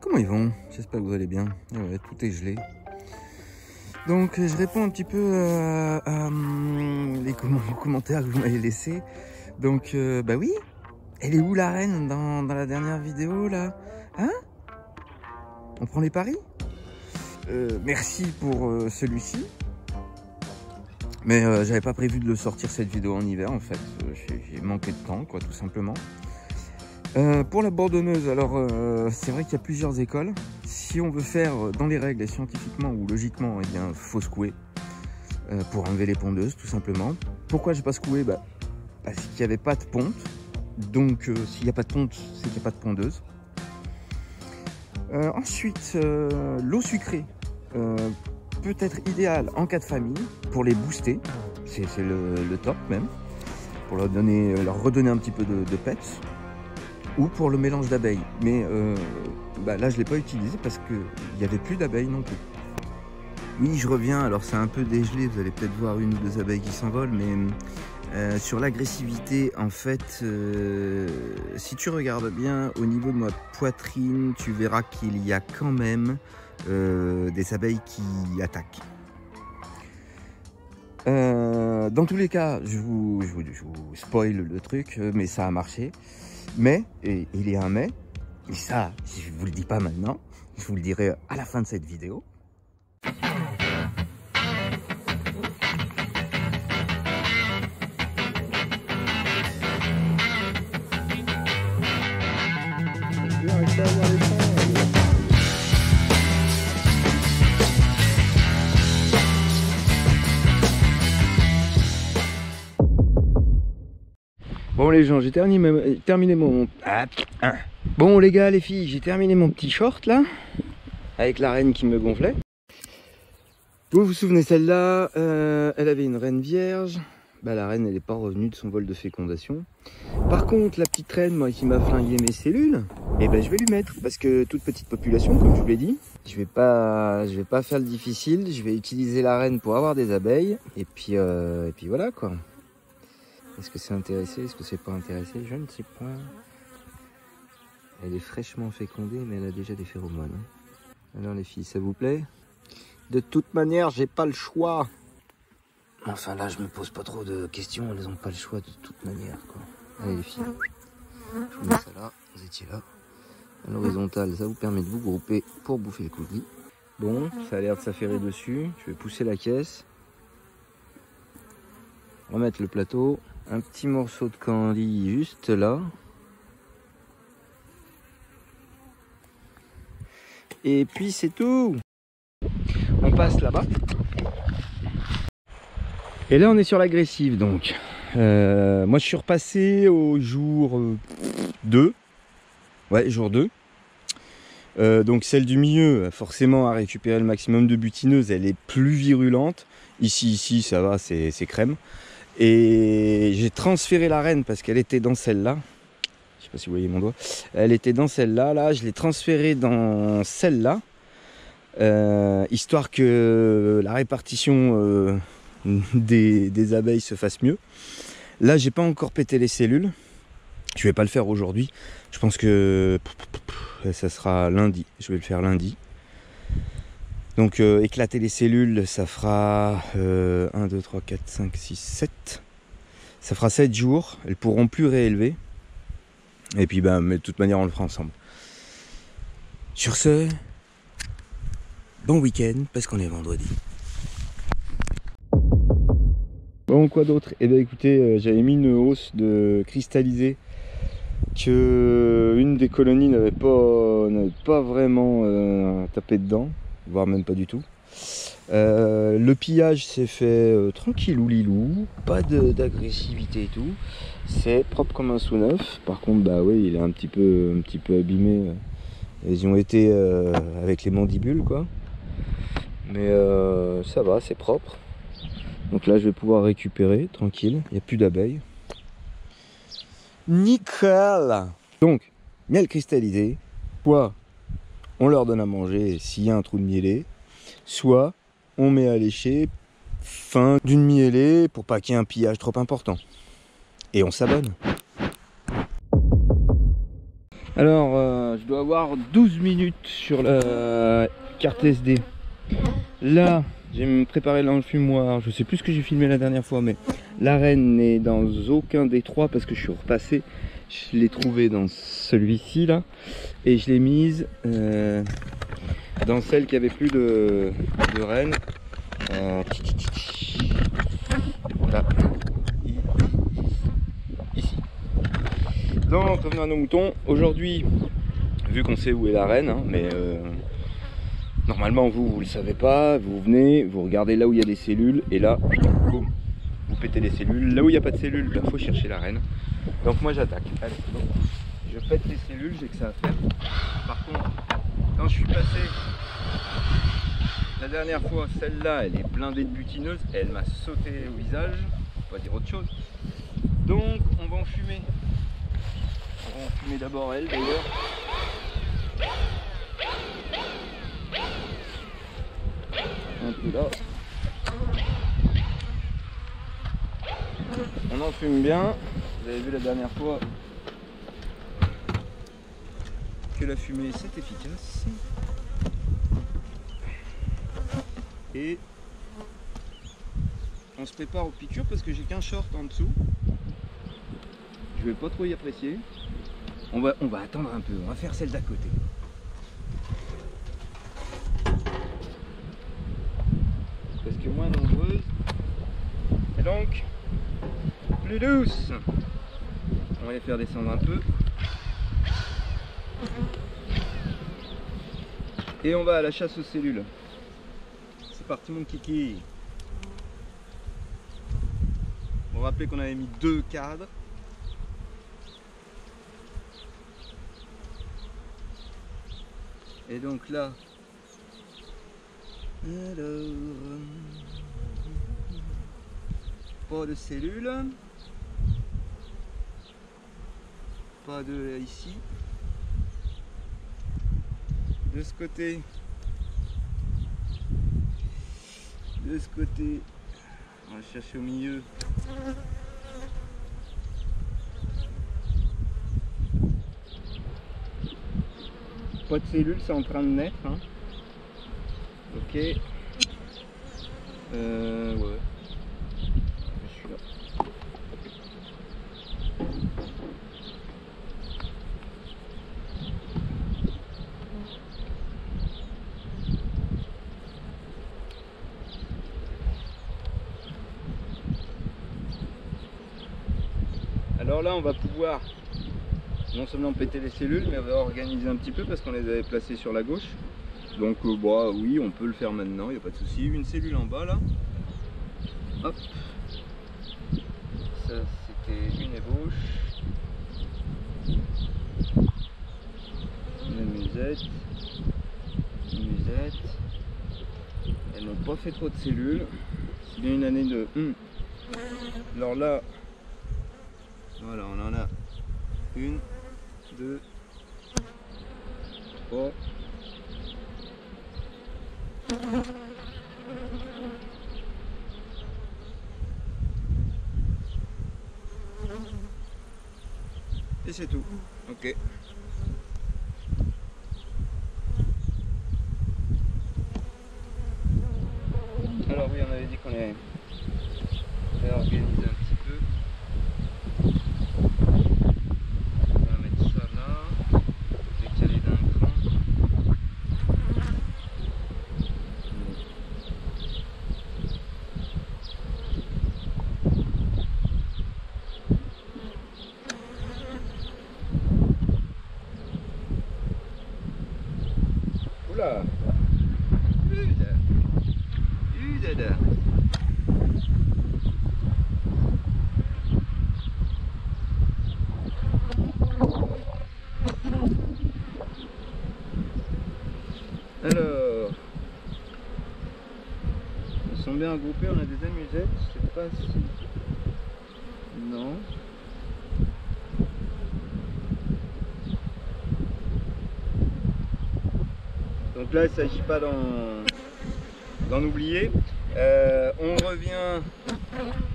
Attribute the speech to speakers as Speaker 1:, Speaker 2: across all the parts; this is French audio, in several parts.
Speaker 1: Comment ils vont? J'espère que vous allez bien. Ah ouais, tout est gelé. Donc je réponds un petit peu à les commentaires que vous m'avez laissés. Donc bah oui, elle est où la reine dans la dernière vidéo là? Hein? On prend les paris? Merci pour celui-ci. Mais j'avais pas prévu de le sortir cette vidéo en hiver en fait. J'ai manqué de temps quoi, tout simplement. Pour la bourdonneuse, alors c'est vrai qu'il y a plusieurs écoles. Si on veut faire dans les règles et scientifiquement ou logiquement, eh bien faut secouer pour enlever les pondeuses tout simplement. Pourquoi j'ai pas secoué? Parce qu'il n'y avait pas de ponte. Donc s'il n'y a pas de ponte, c'est qu'il n'y a pas de pondeuse. Ensuite, l'eau sucrée peut être idéale en cas de famille pour les booster. C'est le top même. Pour leur redonner un petit peu de peps. Ou pour le mélange d'abeilles. Mais là, je ne l'ai pas utilisé parce qu'il n'y avait plus d'abeilles non plus. Oui, je reviens. Alors, c'est un peu dégelé. Vous allez peut-être voir une ou deux abeilles qui s'envolent. Mais sur l'agressivité, en fait, si tu regardes bien au niveau de ma poitrine, tu verras qu'il y a quand même des abeilles qui attaquent. Dans tous les cas, je vous spoil le truc, mais ça a marché. Mais, et il y a un mais, et ça, je ne vous le dis pas maintenant, je vous le dirai à la fin de cette vidéo. Bon les gens, j'ai terminé mon... Bon les gars, les filles, j'ai terminé mon petit short là, avec la reine qui me gonflait. Vous vous souvenez celle-là, elle avait une reine vierge. La reine elle n'est pas revenue de son vol de fécondation. Par contre la petite reine, moi qui m'a flingué mes cellules, je vais lui mettre, parce que toute petite population, comme je vous l'ai dit, je vais pas faire le difficile, je vais utiliser la reine pour avoir des abeilles, et puis voilà quoi. Est-ce que c'est intéressé? Est-ce que c'est pas intéressé? Je ne sais pas. Elle est fraîchement fécondée, mais elle a déjà des phéromones. Alors les filles, ça vous plaît? De toute manière, j'ai pas le choix. Enfin là, je me pose pas trop de questions. Elles ont pas le choix de toute manière, quoi. Allez les filles, je vous mets ça là. Vous étiez là. À l'horizontale, ça vous permet de vous grouper pour bouffer le cookies. Bon, ça a l'air de s'affairer dessus. Je vais pousser la caisse. Remettre le plateau. Un petit morceau de candy juste là. Et puis c'est tout. On passe là-bas. Et là on est sur l'agressive donc. Moi je suis repassé au jour 2. Ouais, jour 2. Donc celle du milieu, forcément à récupérer le maximum de butineuses, elle est plus virulente. Ici ça va, c'est crème. Et j'ai transféré la reine parce qu'elle était dans celle-là. Je sais pas si vous voyez mon doigt. Elle était dans celle-là. Là, je l'ai transférée dans celle-là. Histoire que la répartition des abeilles se fasse mieux. Là, j'ai pas encore pété les cellules. Je vais pas le faire aujourd'hui. Je pense que ça sera lundi. Je vais le faire lundi. Donc éclater les cellules, ça fera 1, 2, 3, 4, 5, 6, 7. Ça fera 7 jours. Elles pourront plus réélever. Et puis mais de toute manière, on le fera ensemble. Sur ce, bon week-end, parce qu'on est vendredi. Bon, quoi d'autre? Écoutez, j'avais mis une hausse de cristallisé que une des colonies n'avait pas vraiment tapé dedans, voire même pas du tout. Le pillage s'est fait tranquillou lilou, pas d'agressivité et tout. C'est propre comme un sous neuf. Par contre, oui, il est un petit peu abîmé. Ils ont été avec les mandibules, quoi. Mais ça va, c'est propre. Donc là, je vais pouvoir récupérer tranquille. Il n'y a plus d'abeilles. Nickel. Donc, miel cristallisé. Soit on leur donne à manger s'il y a un trou de mielé, soit on met à lécher fin d'une mielée pour pas qu'il y ait un pillage trop important. Et on s'abonne. Alors, je dois avoir 12 minutes sur la carte SD. Là, j'ai préparé l'enfumoir. Je sais plus ce que j'ai filmé la dernière fois, mais l'arène n'est dans aucun des trois parce que je suis repassé. Je l'ai trouvé dans celui-ci là et je l'ai mise dans celle qui avait plus de rennes. Là. Ici. Donc revenons à nos moutons. Aujourd'hui, vu qu'on sait où est la reine, hein, mais normalement vous le savez pas, vous venez, vous regardez là où il y a des cellules et là, boum, vous pétez les cellules. Là où il n'y a pas de cellules, il faut chercher la reine. Donc moi j'attaque. Allez, donc, je pète les cellules, j'ai que ça à faire. Par contre, quand je suis passé la dernière fois, celle-là, elle est blindée de butineuses, elle m'a sauté au visage, faut pas dire autre chose. Donc on va enfumer. On va enfumer d'abord elle d'ailleurs. Un peu là. On enfume bien. Vous avez vu la dernière fois que la fumée c'est efficace. Et on se prépare aux piqûres parce que j'ai qu'un short en dessous. Je vais pas trop y apprécier. On va attendre un peu, on va faire celle d'à côté. Parce que moins nombreuse. Et donc, plus douce. On va les faire descendre un peu. Et on va à la chasse aux cellules. C'est parti mon kiki. On va rappeler qu'on avait mis 2 cadres. Et donc là, alors, pas de cellules, pas de ici. De ce côté, on va chercher au milieu. Pas de cellules, c'est en train de naître. Hein. Ok. Ouais. Je suis là. Alors là, on va pouvoir non seulement péter les cellules, mais on va organiser un petit peu parce qu'on les avait placées sur la gauche. Donc bah, oui, on peut le faire maintenant, il n'y a pas de souci. Une cellule en bas là. Hop. Ça c'était une ébauche. Une musette. Une musette. Elles n'ont pas fait trop de cellules. C'est bien une année de... Alors là, voilà, on en a 1, 2, 3. Et c'est tout. Ok. Alors oui, on avait dit qu'on allait réorganiser un petit peu. On va mettre ça là, décaler d'un cran. Oula! Alors, ils sont bien regroupés, on a des amusettes, je sais pas si... Non. Donc là, il ne s'agit pas d'en oublier. On revient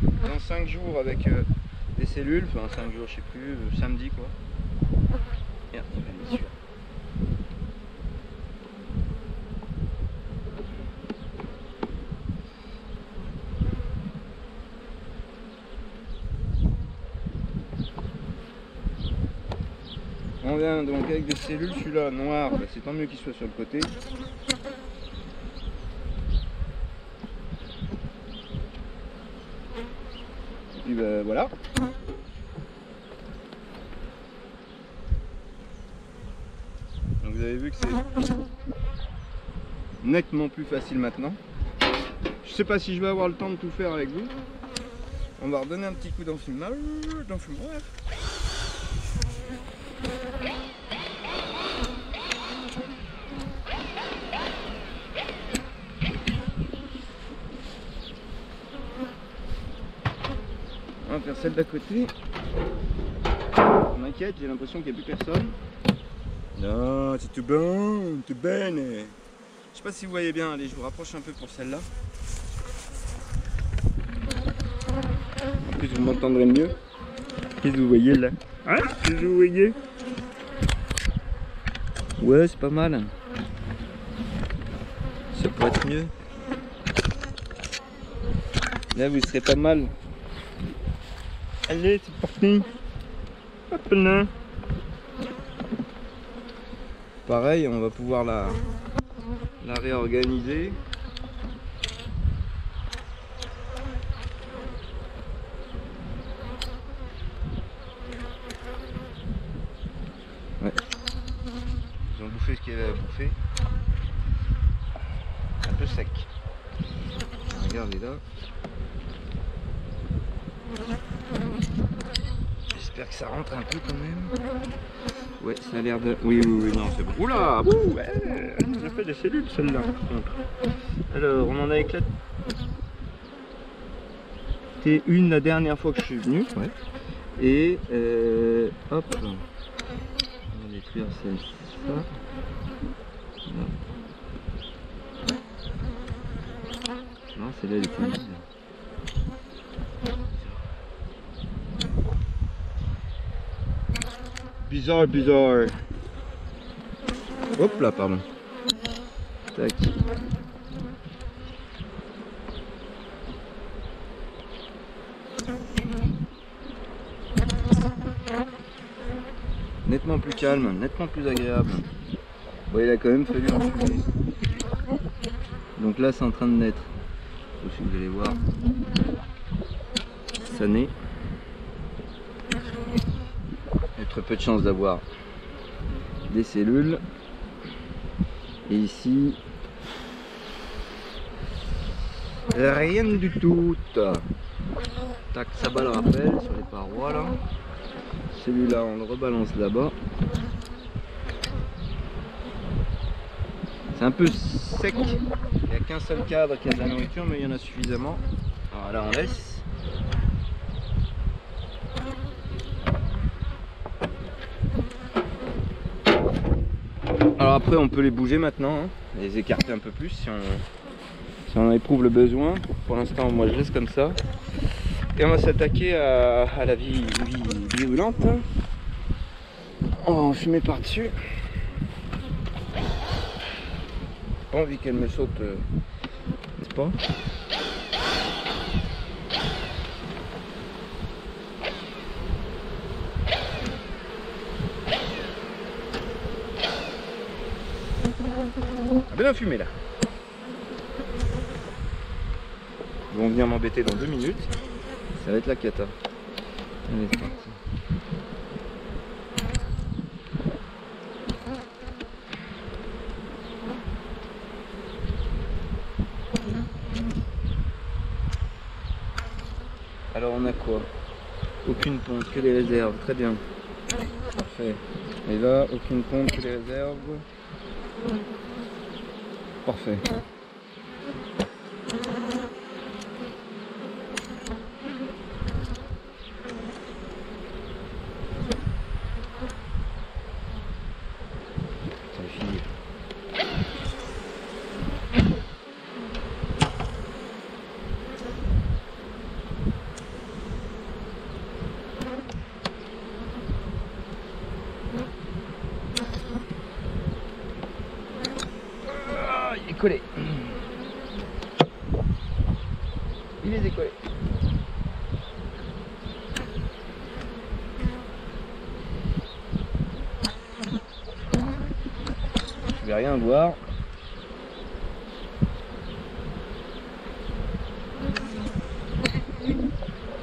Speaker 1: dans 5 jours avec des cellules, enfin 5 jours, je sais plus, samedi quoi. Merde, il va aller celui-là. On vient donc avec des cellules, celui-là noir, bah, c'est tant mieux qu'il soit sur le côté. Et puis bah, voilà. Donc vous avez vu que c'est nettement plus facile maintenant. Je sais pas si je vais avoir le temps de tout faire avec vous. On va redonner un petit coup d'enfumage. On va faire celle d'à côté. Je m'inquiète, j'ai l'impression qu'il n'y a plus personne. Non, c'est tout bon, tout ben. Je sais pas si vous voyez bien, allez, je vous rapproche un peu pour celle-là. En plus, vous m'entendrez mieux. Qu'est-ce que vous voyez là? Hein? Qu'est-ce que vous voyez? Ouais, c'est pas mal. Ça pourrait être mieux. Là, vous serez pas mal. Allez, c'est parti. Hop là. Pareil, on va pouvoir la réorganiser. Ouais. Ils ont bouffé ce qu'il y avait à bouffer. Un peu sec. Regardez là. J'espère que ça rentre un peu quand même. Ouais, ça a l'air de... Oui, non, c'est bon. Oula, ouais, on a fait des cellules celle-là. Alors, on en a éclaté une la dernière fois que je suis venu. Ouais. Et hop, on va détruire celle-là. Non, celle-là elle est vide. Bizarre, bizarre. Hop là, pardon. Tac. Nettement plus calme, nettement plus agréable. Bon, il a quand même fallu enfumer. Donc là, c'est en train de naître. Si vous allez voir, ça naît. Il y a très peu de chance d'avoir des cellules. Et ici, rien du tout. Tac, ça bat le rappel sur les parois là. Celui-là, on le rebalance là-bas. C'est un peu sec. Il n'y a qu'un seul cadre qui a de la nourriture, mais il y en a suffisamment. Alors là, on laisse. Alors après, on peut les bouger maintenant, hein, les écarter un peu plus si on en éprouve le besoin. Pour l'instant, moi je laisse comme ça. Et on va s'attaquer à la vie virulente. On va enfumer par-dessus. Pas envie qu'elle me saute, n'est-ce pas? Ah, bien fumé là. Ils vont venir m'embêter dans 2 minutes. Ça va être la cata. Allez, c'est parti. Alors on a quoi? Aucune ponte, que des réserves, très bien. Parfait. Et là, aucune ponte, que des réserves. Parfait. C'est fini. collé. Il est décollé. Je vais rien voir.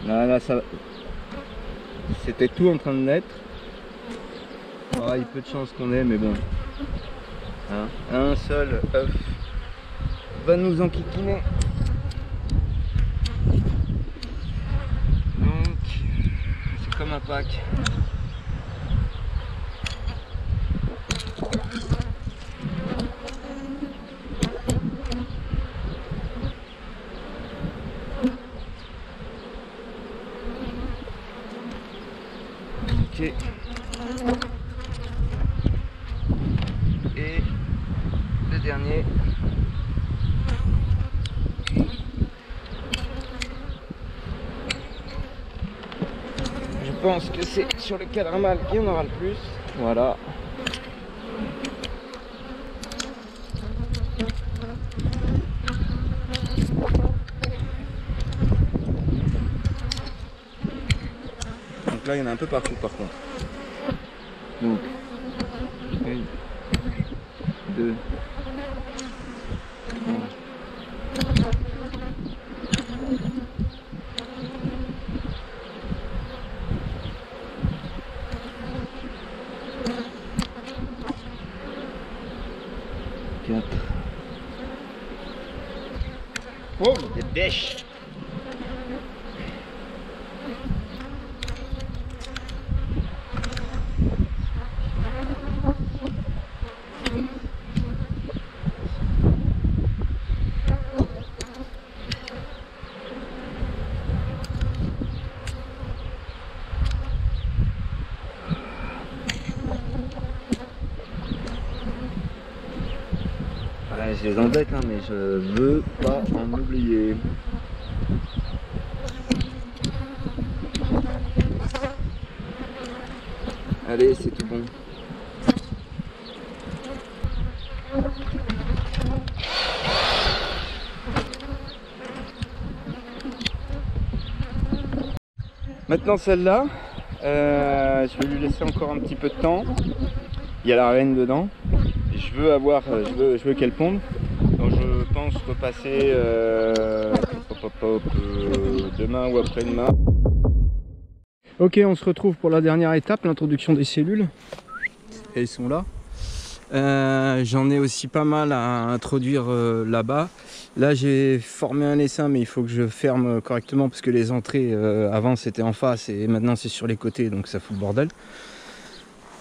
Speaker 1: Là, ça. C'était tout en train de naître. Ah, il y a peu de chance qu'on ait, mais bon. Hein, un seul œuf va nous enquiquiner. Donc, c'est comme un pack. Ok. Et le dernier. Je pense que c'est sur le cadramal qu'il y en aura le plus. Voilà. Donc là, il y en a un peu partout par contre. Donc, 1, 2, 3. 4. Oh, des bêches. Je les embête, hein, mais je veux pas en oublier. Allez, c'est tout bon. Maintenant celle-là, je vais lui laisser encore un petit peu de temps. Il y a la reine dedans. Je veux qu'elle ponde. Donc je pense repasser demain ou après-demain. Ok, on se retrouve pour la dernière étape, l'introduction des cellules. Elles sont là. J'en ai aussi pas mal à introduire là-bas. Là j'ai formé un essaim, mais il faut que je ferme correctement parce que les entrées avant c'était en face et maintenant c'est sur les côtés, donc ça fout le bordel.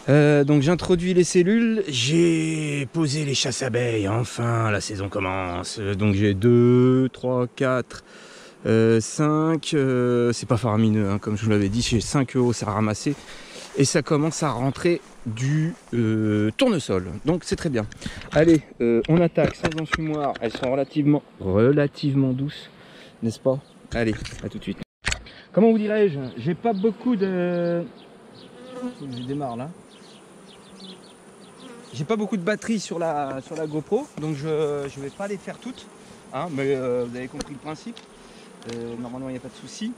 Speaker 1: Donc j'introduis les cellules, j'ai posé les chasses abeilles, enfin la saison commence. Donc j'ai 2, 3, 4, 5, c'est pas faramineux hein, comme je vous l'avais dit, j'ai 5 os à ramasser. Et ça commence à rentrer du tournesol, donc c'est très bien. Allez, on attaque sans enfumoir, elles sont relativement douces, n'est-ce pas? Allez, à tout de suite. Comment vous dirais-je, j'ai pas beaucoup de... Faut que je démarre là. J'ai pas beaucoup de batterie sur la GoPro, donc je vais pas les faire toutes, hein, mais vous avez compris le principe. Normalement il n'y a pas de souci.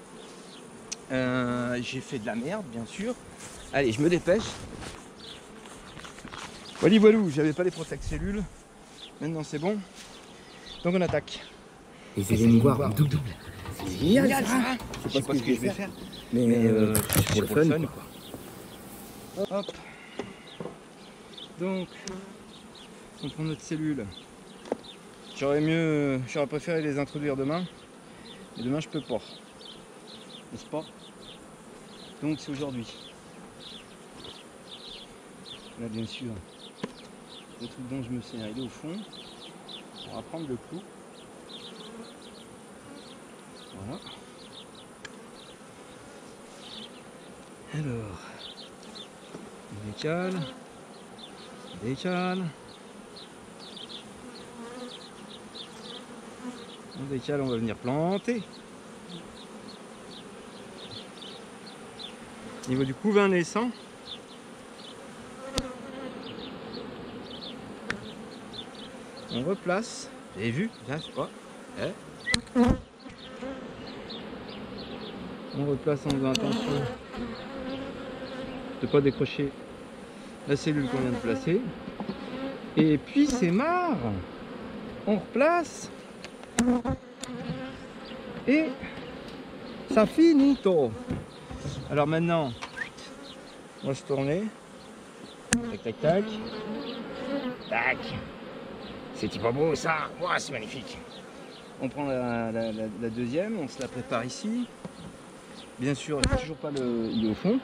Speaker 1: J'ai fait de la merde bien sûr. Allez, je me dépêche. Voilà, voilou, j'avais pas les protect cellules. Maintenant c'est bon. Donc on attaque.
Speaker 2: Et vous allez me voir en double.
Speaker 1: C'est génial ça. Je sais pas ce que je vais faire. Mais c'est pour le fun quoi. Hop. Donc, on prend notre cellule. J'aurais préféré les introduire demain. Mais demain je peux pas. N'est-ce pas? Donc c'est aujourd'hui. Là bien sûr, le truc dont je me sers, il est au fond. On va prendre le clou. Voilà. Alors, on décale. On décale, on va venir planter. Au niveau du couvain naissant, on replace. Vous avez vu? Là, je crois. On replace en faisant attention de ne pas décrocher la cellule qu'on vient de placer. Et puis c'est marre. On replace. Et ça finito. Alors maintenant, on va se tourner. Tac, tac, tac. Tac. C'est pas beau ça. Wow, c'est magnifique. On prend la deuxième, on se la prépare ici. Bien sûr, il n'est toujours pas il est au fond.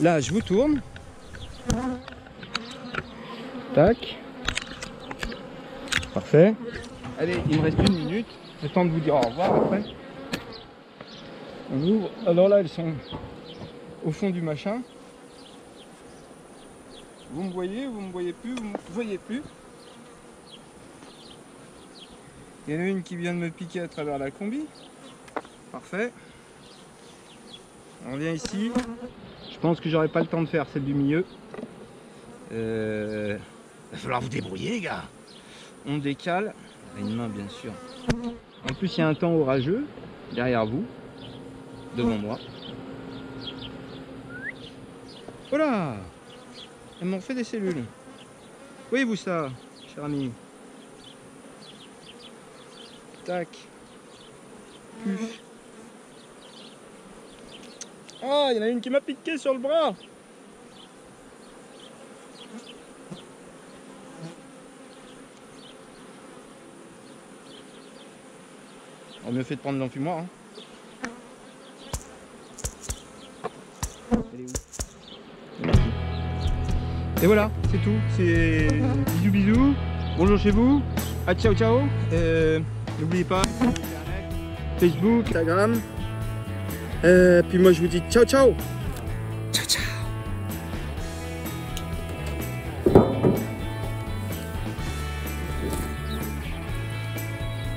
Speaker 1: Là, je vous tourne. Tac. Parfait. Allez, il me reste 1 minute. Le temps de vous dire au revoir après. On ouvre. Alors là, elles sont au fond du machin. Vous me voyez, vous me voyez plus, vous me voyez plus. Il y en a une qui vient de me piquer à travers la combi. Parfait. On vient ici. Je pense que j'aurai pas le temps de faire celle du milieu. Il va falloir vous débrouiller les gars. On décale. Une main bien sûr. En plus il y a un temps orageux derrière vous. Devant moi. Voilà. Elles m'ont fait des cellules. Voyez-vous ça, cher ami? Tac. Puf. Ah, il y en a une qui m'a piqué sur le bras. On a mieux fait de prendre l'enfumoir. Hein. Elle est où? Et voilà, c'est tout. C'est bisous bisous. Bonjour chez vous. Ah, ciao ciao. N'oubliez pas Facebook, Instagram. Puis moi je vous dis ciao ciao. Ciao ciao.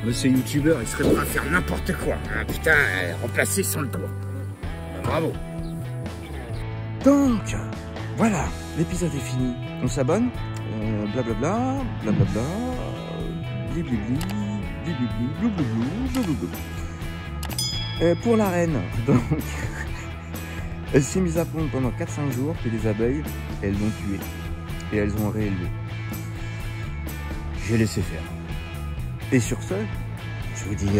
Speaker 2: Monsieur youtubeur, il serait prêt à faire n'importe quoi. Hein, putain, remplacer sans le toit. Bravo.
Speaker 1: Donc, voilà, l'épisode est fini. On s'abonne, blablabla, blablabla, bliblibli, bliblibli, bloublou, bloublou. Pour la reine, donc, elle s'est mise à pondre pendant 4-5 jours, puis les abeilles, elles l'ont tuée. Et elles ont réélevé. J'ai laissé faire. Et sur ce, je vous dis